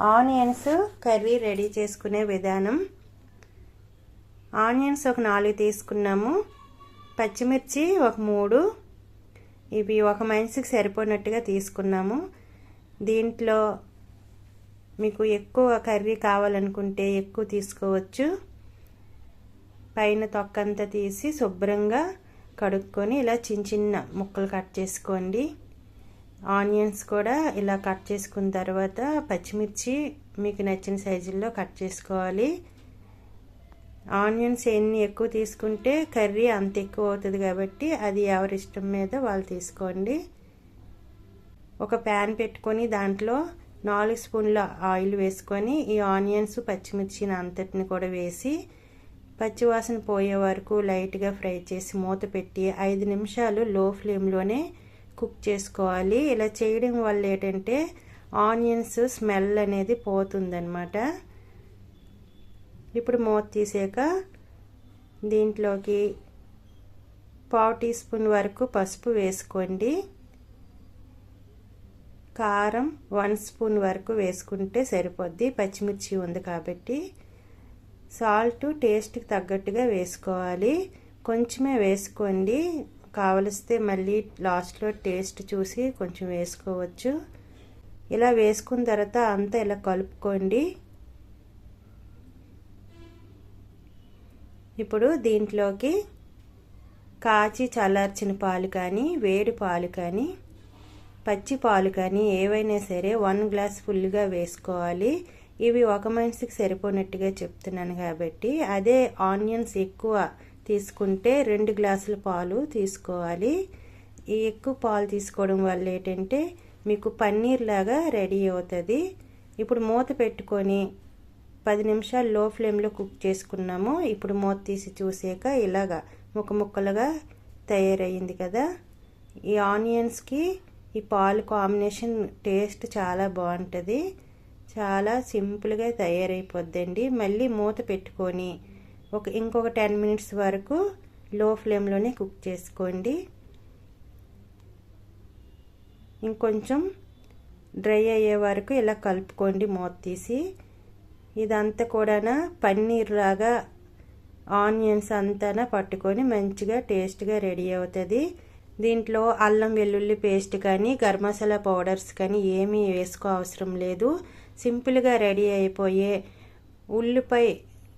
Onions curry ready చేసుకునే విధానం. Onions ఒక 4 తీసుకున్నాము, పచ్చిమిర్చి ఒక 3, ఇవి ఒక మనిషికి సరిపోయినట్టుగా తీసుకున్నాము. దీంట్లో మీకు ఎక్కువ కర్రీ కావాలనుకుంటే ఎక్కువ తీసుకోవచ్చు. పైన తొక్కంతా తీసి శుభ్రంగా కడుక్కొని ఇలా చిన్న చిన్న ముక్కలు కట్ చేసుకోండి. ఆనియన్స్ కూడా ఇలా కట్ చేసుకున్న తర్వాత పచ్చిమిర్చి మీకు నచ్చిన సైజుల్లో కట్ చేసుకోవాలి. ఆనియన్స్ ఎన్ని ఎక్కువ తీసుకుంటే కర్రీ అంత ఎక్కువ అవుతుంది కాబట్టి అది ఎవరి ఇష్టం మీద వాళ్ళు తీసుకోండి. ఒక ప్యాన్ పెట్టుకొని దాంట్లో 4 స్పూన్ల ఆయిల్ వేసుకొని ఈ ఆనియన్స్ పచ్చిమిర్చిని అంతటిని కూడా వేసి పచ్చివాసన పోయే వరకు లైట్గా ఫ్రై చేసి మూత పెట్టి 5 నిమిషాలు లో ఫ్లేమ్లోనే కుక్ చేసుకోవాలి. ఇలా చేయడం వల్ల ఏంటంటే ఆనియన్స్ స్మెల్ అనేది పోతుందన్నమాట. ఇప్పుడు మూత తీసాక దీంట్లోకి 1/2 టీ స్పూన్ వరకు పసుపు వేసుకోండి. కారం 1 స్పూన్ వరకు వేసుకుంటే సరిపోద్ది, పచ్చిమిర్చి ఉంది కాబట్టి. సాల్ట్ టేస్ట్కి తగ్గట్టుగా వేసుకోవాలి, కొంచెమే వేసుకోండి. కావలిస్తే మళ్ళీ లాస్ట్లో టేస్ట్ చూసి కొంచెం వేసుకోవచ్చు. ఇలా వేసుకున్న తర్వాత అంతా ఇలా కలుపుకోండి. ఇప్పుడు దీంట్లోకి కాచి చల్లార్చిన పాలు కానీ వేడి పాలు కానీ పచ్చి పాలు కానీ ఏవైనా సరే 1 గ్లాస్ ఫుల్గా వేసుకోవాలి. ఇవి ఒక మనిషికి సరిపోయినట్టుగా చెప్తున్నాను కాబట్టి అదే ఆనియన్స్ ఎక్కువ తీసుకుంటే 2 గ్లాసుల పాలు తీసుకోవాలి. ఈ ఎక్కువ పాలు తీసుకోవడం వల్ల ఏంటంటే మీకు పన్నీర్ లాగా రెడీ అవుతుంది. ఇప్పుడు మూత పెట్టుకొని 10 నిమిషాలు లో ఫ్లేమ్లో కుక్ చేసుకున్నాము. ఇప్పుడు మూత తీసి చూసాక ఇలాగా ముక్కలుగా తయారయ్యింది కదా. ఈ ఆనియన్స్కి ఈ పాలు కాంబినేషన్ టేస్ట్ చాలా బాగుంటుంది. చాలా సింపుల్గా తయారైపోద్దండి. మళ్ళీ మూత పెట్టుకొని ఇంకొక 10 మినిట్స్ వరకు లో ఫ్లేమ్లోనే కుక్ చేసుకోండి. ఇంకొంచెం డ్రై అయ్యే వరకు ఇలా కలుపుకోండి మూత తీసి. ఇదంతా కూడా పన్నీర్ లాగా ఆనియన్స్ అంతా పట్టుకొని మంచిగా టేస్ట్గా రెడీ అవుతుంది. దీంట్లో అల్లం వెల్లుల్లి పేస్ట్ కానీ గరం మసాలా పౌడర్స్ కానీ ఏమీ వేసుకో అవసరం లేదు. సింపుల్గా రెడీ అయిపోయే ఉల్లిపాయ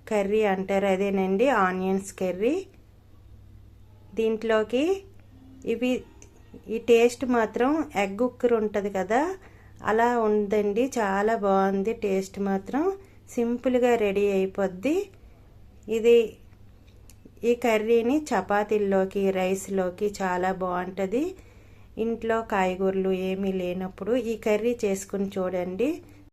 కర్రీ అంటారు, అదేనండి ఆనియన్స్ కర్రీ. దీంట్లోకి ఈ టేస్ట్ మాత్రం ఎగ్ ఉక్కర్ ఉంటుంది కదా, అలా ఉందండి. చాలా బాగుంది టేస్ట్ మాత్రం. సింపుల్గా రెడీ అయిపోద్ది. ఈ కర్రీని చపాతీల్లోకి రైస్లోకి చాలా బాగుంటుంది. ఇంట్లో కాయగూరలు ఏమీ లేనప్పుడు ఈ కర్రీ చేసుకుని చూడండి,